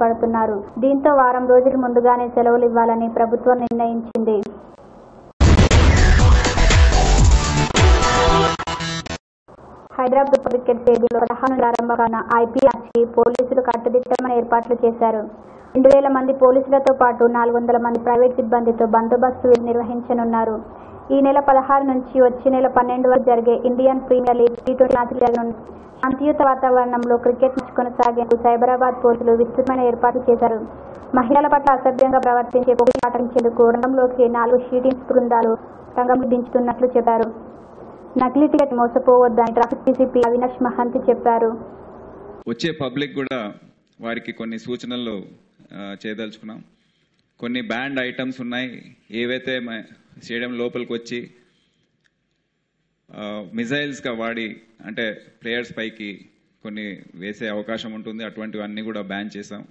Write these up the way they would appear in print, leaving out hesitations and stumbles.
పడుతున్నారు. దీంతో వారం రోజుల ముందుగానే సెలవులు ఇవ్వాలని ప్రభుత్వం నిర్ణయించింది. హైదరాబాద్ క్రికెట్ స్టేడియంలో 16 ప్రారంభం కానున్న ఐపీఎల్కి పోలీసులు కట్టుదిట్టమైన ఏర్పాట్లు చేశారు. 2000 మంది పోలీసులతో పాటు 400 మంది ప్రైవేట్ సిబ్బందితో బందోబస్తు నిర్వహించనున్నారు. ఈ నెల 16 నుంచి వచ్చే నెల 12 వరకు జరిగే ఇండియన్ ప్రీమియర్ లీగ్ T20 మ్యాచ్లు జరగనున్నాయి. శాంతియుత వాతావరణంలో క్రికెట్ మ్యాచ్ కొనసాగేందుకు సైబరాబాద్ పోలీసులు విస్తృతమైన ఏర్పాట్లు చేశారు. మహిళల పట్ల అసభ్యంగా ప్రవర్తించే పోలీసులు ఆటంకించేందుకు రంగంలోకి 4 షూటింగ్ బృందాలు రంగంలో దించుతున్నట్లు చెప్పారు. నకిలీ టికెట్ మోసపోవద్దని ట్రాఫిక్ డీసీపీ అవినాష్ మహంతి చెప్పారు. వచ్చే పబ్లిక్ కూడా వారికి కొన్ని సూచనలు చేయదలుచుకున్నాం. కొన్ని బ్యాండ్ ఐటమ్స్ ఉన్నాయి. ఏవైతే స్టేడియం లోపలికి వచ్చి మిజైల్స్గా వాడి అంటే ప్లేయర్స్ పైకి కొన్ని వేసే అవకాశం ఉంటుంది. అటువంటివన్నీ కూడా బ్యాన్ చేసాం.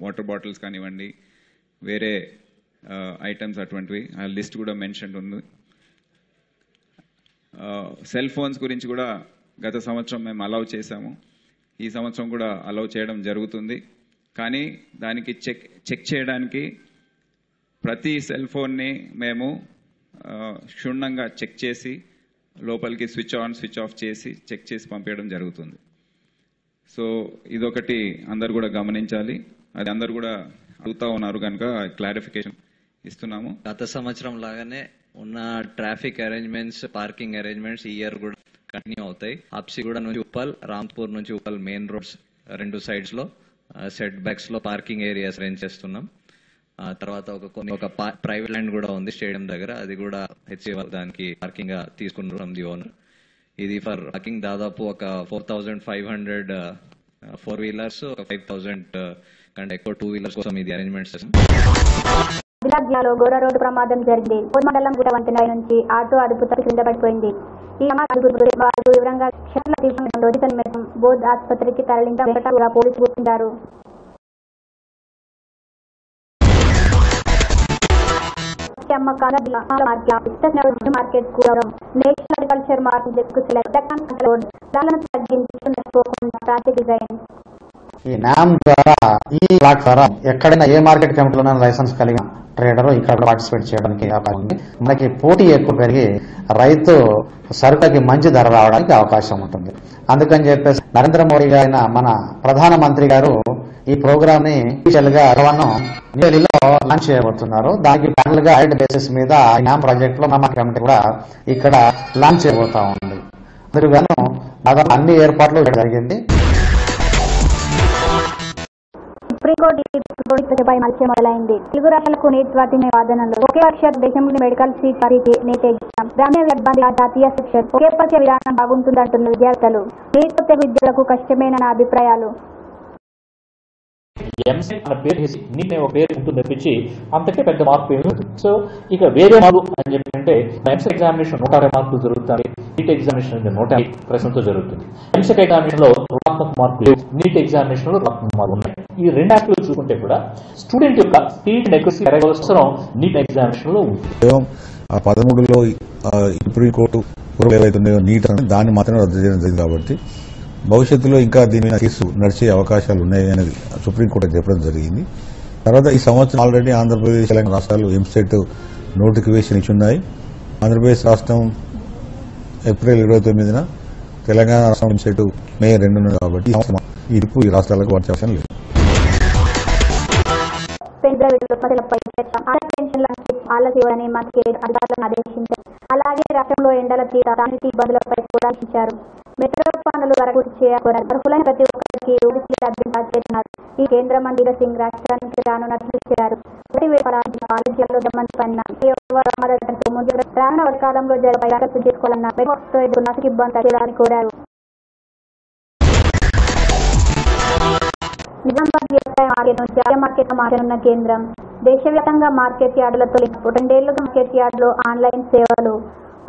వాటర్ బాటిల్స్ కానివ్వండి, వేరే ఐటమ్స్ అటువంటివి ఆ లిస్ట్ కూడా మెన్షన్ ఉంది. సెల్ ఫోన్స్ గురించి కూడా గత సంవత్సరం మేము అలౌ చేశాము. ఈ సంవత్సరం కూడా అలౌ చేయడం జరుగుతుంది. కానీ దానికి చెక్ చేయడానికి ప్రతి సెల్ ఫోన్ని మేము క్షుణ్ణంగా చెక్ చేసి లోపలికి స్విచ్ ఆన్ స్విచ్ ఆఫ్ చేసి చెక్ చేసి పంపించడం జరుగుతుంది. సో ఇదొకటి అందరు కూడా గమనించాలి. అది అందరు కూడా అడుగుతా ఉన్నారు కనుక క్లారిఫికేషన్ ఇస్తున్నాము. గత సంవత్సరం లాగానే ఉన్న ట్రాఫిక్ అరేంజ్మెంట్స్, పార్కింగ్ అరేంజ్మెంట్స్ ఈ ఇయర్ కూడా కంటిన్యూ అవుతాయి. హబ్సిగూడ నుంచి ఉప్పల్, రాంపూర్ నుంచి ఉప్పల్ మెయిన్ రోడ్స్ 2 సైడ్స్ లో సెట్ బ్యాక్స్ లో పార్కింగ్ ఏరియాస్ అరేంజ్ చేస్తున్నాం. తర్వాత ఒక ప్రైవేట్ ల్యాండ్ కూడా ఉంది స్టేడియం దగ్గర. అది కూడా హెచ్సిఎల్ దానికి పార్కింగ్ గా తీసుకున్నారు ఫ్రమ్ ది ఓనర్. ఇది ఫర్ పార్కింగ్ దాదాపు ఒక 4500 4 వీలర్స్, ఒక 5000 కంటే ఎక్కువ 2 వీలర్స్ కోసం ఇది అరేంజ్మెంట్స్ చేస్తాం. ఆదిలాబాద్ జిల్లాలో ఘోర రోడ్డు ప్రమాదం జరిగింది. మండలం గుట్ట వంతెన నుంచి ఆటో అదుపు తప్పి కింద పడిపోయింది. ఈ వివరంగా బోధ్ ఆసుపత్రికి తరలించిన పోలీసులు గుర్తించారు. Market national agriculture market design ఈ నామ్ ద్వారా ఈ ప్లాట్ఫారం ఎక్కడైనా ఏ మార్కెట్ కమిటీలో లైసెన్స్ కలిగిన ట్రేడర్ ఇక్కడ పార్టిసిపేట్ చేయడానికి అవకాశం ఉంది. మనకి పోటీ ఎక్కువ పెరిగి రైతు సరుకులకి మంచి ధర రావడానికి అవకాశం ఉంటుంది. అందుకని చెప్పేసి నరేంద్ర మోడీ గారైన మన ప్రధానమంత్రి గారు ఈ ప్రోగ్రామ్ ని అఫీషియల్ గా న్యూఢిల్లీలో లాంచ్ చేయబోతున్నారు. దానికి ప్యానల్ గా హైడ్ బేసిస్ మీద నామ్ ప్రాజెక్ట్ లో మన కమిటీ కూడా ఇక్కడ లాంచ్ చేయబోతా ఉంది. అందుకు దాదాపు అన్ని ఏర్పాట్లు జరిగింది. సుప్రీంకోర్టు మధ్య మొదలైంది. తెలుగు రాష్ట్రాలకు నీట్ వాటిని వాదనలు. ఒకే పరీక్ష దేశంలోని మెడికల్ సీట్ వారికి నీట్ ఎగ్జామ్. గ్రామీణ విద్యార్థి జాతీయ శిక్షణ. ఒకే పరీక్ష విధానం బాగుంటుందంటున్న విద్యార్థులు. నీట్ తెలుగు విద్యార్థులకు కష్టమైన అభిప్రాయాలు. ఎంసెట్ అన్న పేరు చేసి నీట్ ఒక పేరు ఉంటుంది తప్పించి అంతకే పెద్ద మార్పు ఏమి ఉంటుంది. సో ఇక వేరే మార్పు అని చెప్పంటే ఎంసెట్ ఎగ్జామినేషన్ 160 మార్కులు జరుగుతుంది. నీట్ ఎగ్జామినేషన్ 150 ప్రశ్నలతో జరుగుతుంది. ఎంసెట్ ఎగ్జామినేషన్ లో రుణాత్మక మార్కులు లేవు, నీట్ ఎగ్జామినేషన్ లో రుణాత్మక మార్కులు ఉన్నాయి. ఈ 2 యాక్టివ్ చూసుకుంటే కూడా స్టూడెంట్ యొక్క స్పీడ్ అండ్ అక్యురసీ అవసరం నీట్ ఎగ్జామినేషన్ లో ఉంది. 13లో సుప్రీంకోర్టు ఏవైతున్నాయో నీట్ దాన్ని మాత్రమే రద్దు చేయడం జరిగింది. కాబట్టి భవిష్యత్తులో ఇంకా దీని మీద కేసు నడిచే అవకాశాలు ఉన్నాయి అనేది సుప్రీంకోర్టు చెప్పడం జరిగింది. తర్వాత ఈ సంవత్సరం ఆల్రెడీ ఆంధ్రప్రదేశ్, తెలంగాణ రాష్ట్రాలు ఎంసెట్ నోటిఫికేషన్ ఇచ్చున్నాయి. ఆంధ్రప్రదేశ్ రాష్ట్రం ఏప్రిల్ 29న, తెలంగాణ రాష్ట్రం ఎంసెట్ మే 2న. కాబట్టి ఈ రాష్ట్రాలకు వచ్చే అవకాశం లేదు. అలాగే రాష్ట్రంలో ఎండల తీవ్ర ఇబ్బందులపై కూడా ఇచ్చారు. మెట్రో పనులు వరకు అర్హులైన ప్రతి ఒక్కరికి చేస్తున్నారు. ఈ కేంద్ర మంత్రి సింగ్ రాష్ట్రానికి రానున్నట్లు చెప్పారు. కాలేజీలలో రానున్న వర్షాకాలంలో జాగ్రత్త చేసుకోవాలన్న ఎదురు ఇబ్బంది తగ్గాలని కోరారు. నిజామాబాద్ వ్యవసాయ మార్కెట్ నుంచి జాతీయ మార్కెట్ మార్చనున్న కేంద్రం. దేశవ్యాప్తంగా మార్కెట్ యార్డులతో 2 ఏళ్లుగా మార్కెట్ యార్డులో ఆన్లైన్ సేవలు.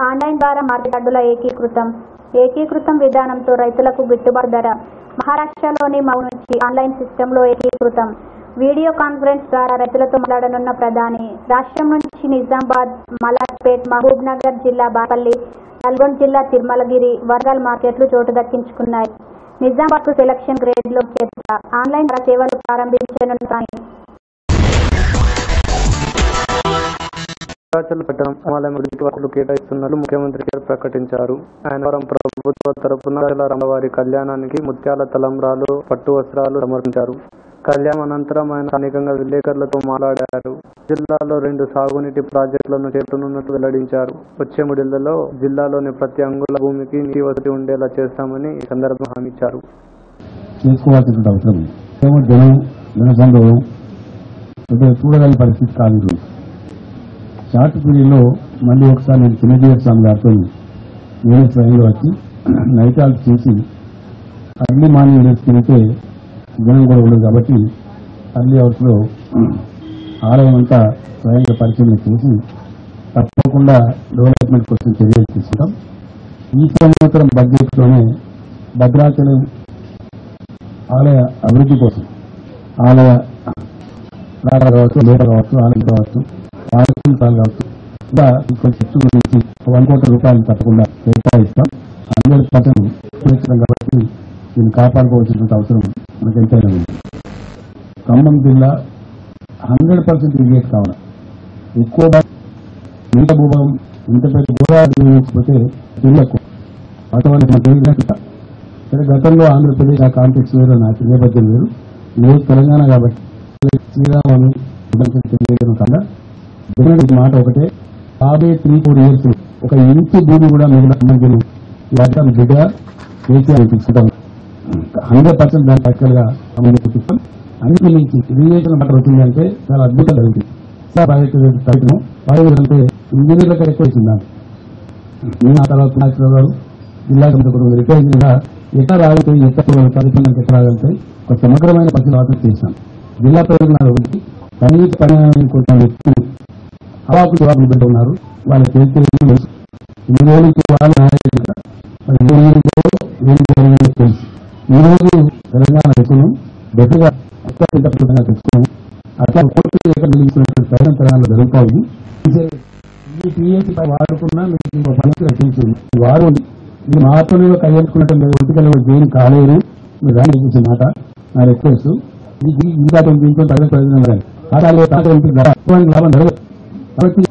ఆన్లైన్ ద్వారా మార్కెట్ యార్డుల ఏకీకృతం విధానంతో రైతులకు గిట్టుబాటు ధర. మహారాష్ట్రలోని మౌ నుంచి ఆన్లైన్ సిస్టంలో ఏకీకృతం. వీడియో కాన్ఫరెన్స్ ద్వారా రైతులతో మాట్లాడనున్న ప్రధాని. రాష్ట్రం నుంచి నిజామాబాద్, మలాజ్పేట్, మహబూబ్ నగర్ జిల్లా బాపల్లి, నల్గొండ జిల్లా తిరుమలగిరి, వరంగల్ మార్కెట్లు చోటు దక్కించుకున్నాయి. నిజామాబాద్ సెలక్షన్ గ్రేడ్లో చేత ఆన్లైన్ ద్వారా సేవలు ప్రారంభించనున్నారని పట్టణం సమాలయం వర్కులు కేటాయిస్తున్నట్లు ముఖ్యమంత్రి గారు ప్రకటించారు. ఆయన ప్రభుత్వ తరపున రామవారి కళ్యాణానికి ముత్యాల తలంబ్రాలు, పట్టు వస్త్రాలు సమర్పించారు. కళ్యాణం అనంతరం ఆయన స్థానికంగా విలేకరులతో మాట్లాడారు. జిల్లాలో 2 సాగునీటి ప్రాజెక్టులను చేపట్టనున్నట్టు వెల్లడించారు. వచ్చే 3 ఏళ్లలో జిల్లాలోని ప్రతి అంగుళ భూమికి నీటి వసతి ఉండేలా చేస్తామని ఈ సందర్భంగా హామీ ఇచ్చారు. చేసుకోవాల్సిన అవసరం ఏమో జనసంద్రహం చూడగలిగే పరిస్థితి కాదు. షార్ట్ పీరియడ్లో మళ్ళీ ఒకసారి నేను చిన్నజీవి స్వామి గారితో వేరే స్వయంలో వచ్చి నైటాలు చేసి అర్లీ మార్నింగ్ వేసుకుంటే జనం కూడా ఉండదు కాబట్టి అర్లీ అవర్స్లో ఆలయం అంతా స్వయంగా పరిశీలన చేసి తప్పకుండా డెవలప్మెంట్ కోసం చర్యలు తీసుకుంటాం. ఈ సంవత్సరం బడ్జెట్లోనే భద్రాచలం ఆలయ అభివృద్ధి కోసం ఆలయ రాట కావచ్చు, లోట కావచ్చు, ఆలయం కావచ్చు, పార్కింగ్ స్థాలు కావచ్చు, ఇంకా ఖర్చు గురించి 1 కోట్ల రూపాయలు తప్పకుండా కేటాయిస్తాం. 100% సురక్షితం కాబట్టి దీన్ని కాపాడుకోవాల్సిన అవసరం మనకు ఎంతైనా ఉంది. ఖమ్మం జిల్లా 100% ఇరిగేట్ కావాలి. ఎక్కువ ఇంత భూభాగం ఇంత పెద్ద గోదావరి పోతే జిల్లాకు వాతావరణం గతంలో ఆంధ్రప్రదేశ్ ఆ కాంటెక్స్ వేరు, నా నేపథ్యం వేరు. ఈరోజు తెలంగాణ కాబట్టి శ్రీరామను కన్నా మాట ఒకటే, 3-4 ఇయర్స్ ఒక ఇంచు భూమి కూడా మిగిలిన వాటి బిడ్డ కేసీఆర్ తీసుకుంటాం. 100% దాని టక్కలుగా అమలు చూపిస్తాం. అన్నిటి నుంచి ఇరిగేషన్ మాట వచ్చిందంటే చాలా అద్భుతంగా జరుగుతుంది. ప్రాజెక్టు అంటే ఇంజనీర్లకు ఎక్కువ ఇచ్చింది. ఆ తర్వాత గారు జిల్లా రిపేర్ ఎట్లా రాగలుగుతాయి, ఎక్కడ పరిపాలనకు ఎట్లా రాగలుగుతాయి, ఒక సమగ్రమైన పరిశీలన చేశాం. జిల్లా ప్రయోజనాల గురించి కనీస పరిణామం కోసం వ్యక్తులు అవాకులు జవాబులు బిడ్డ ఉన్నారు. వాళ్ళ తెలుసు ఈ రోజుకి వాళ్ళు తెలుసు. ఈ రోజు తెలంగాణ ఎక్కువ బెటర్గా అత్యంతంగా తెచ్చుకున్నాం. అట్లా కోర్టు ఎక్కడ నిలిచినటువంటి ప్రయత్నం తెలంగాణలో జరుగుతూ ఉంది. ఈ టీఏసీ వాడుకున్నా మీకు పనికి రచించింది. వారు మీరు మహాత్మలో కయ్యేసుకున్నట్టు ఒంటికల్లో దేని కాలేరు, మీరు రాని చూసే మాట నా రిక్వెస్ట్. ఇంకా దీంతో ప్రజల ప్రయోజనం లాభం జరగదు. కాబట్టి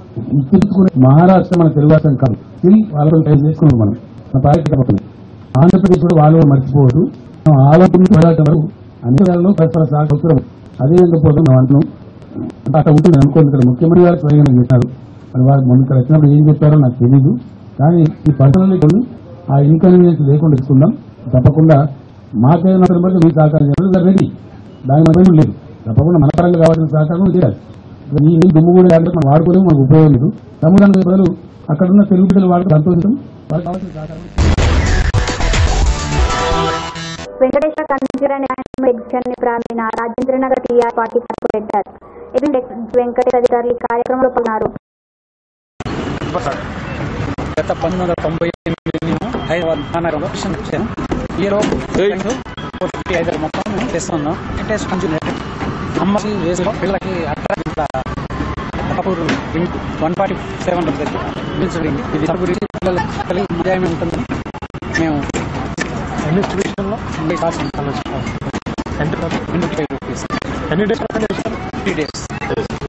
తీసుకునే మహారాష్ట్ర మన తెలుగు రాష్ట్రం కాదు, వాళ్ళతో ట్రై చేసుకున్నాం. మనం మన ప్రాజెక్ట్ తప్పకుండా ఆంధ్రప్రదేశ్ కూడా వాళ్ళు మర్చిపోవద్దు. మనం ఆలోచన వరకు అన్ని వేళల్లో పరస్పర సాగుతున్నాం. అదే పోతాం మనం అంటున్నాం. అట్లా ఉంటుంది అనుకోండి. ఇక్కడ ముఖ్యమంత్రి గారు స్వయంగా చేశారు. మరి వారు ముందు ఇక్కడ వచ్చినప్పుడు ఏం చెప్పారో నాకు తెలియదు. కానీ ఈ పర్సనల్ కొన్ని ఆ ఇన్కన్వీనియన్స్ లేకుండా తీసుకుందాం. తప్పకుండా మాకేమైనా బట్టి మీ సహకారం చేయాలి, రెడీ. దాని మధ్య లేదు. తప్పకుండా మన పరంగా కావాల్సిన సహకారం చేయాలి. ఈ దుమ్ము కూడా మనం వాడుకోలేము, మనకు ఉపయోగం లేదు. సముద్రానికి ప్రజలు అక్కడున్న తెలుగు బిడ్డలు వాడుతూ సంతోషం. వాళ్ళకి కావాల్సిన సహకారం. వెంకటేశ్వర కంజూర న్యాయ ఎగ్జిబిషన్ ని ప్రారంభించిన Rajendranagar TR party corporator Venkateshwara అధికారులు ఈ కార్యక్రమంలో పాల్గొన్నారు. గత 1998 హైదరాబాద్ మహానగరంలో వచ్చాను. ఈ రోజు 55 మొత్తం చేస్తున్నాం. వెంకటేశ్వర కంజూర అమ్మకి వేసులో పిల్లలకి అట్లా 147 ఉంటుంది. ఇది గురించి పిల్లలకి ఉదయం ఉంటుందని మేము ఎగ్జిబిషన్లో 3 డేస్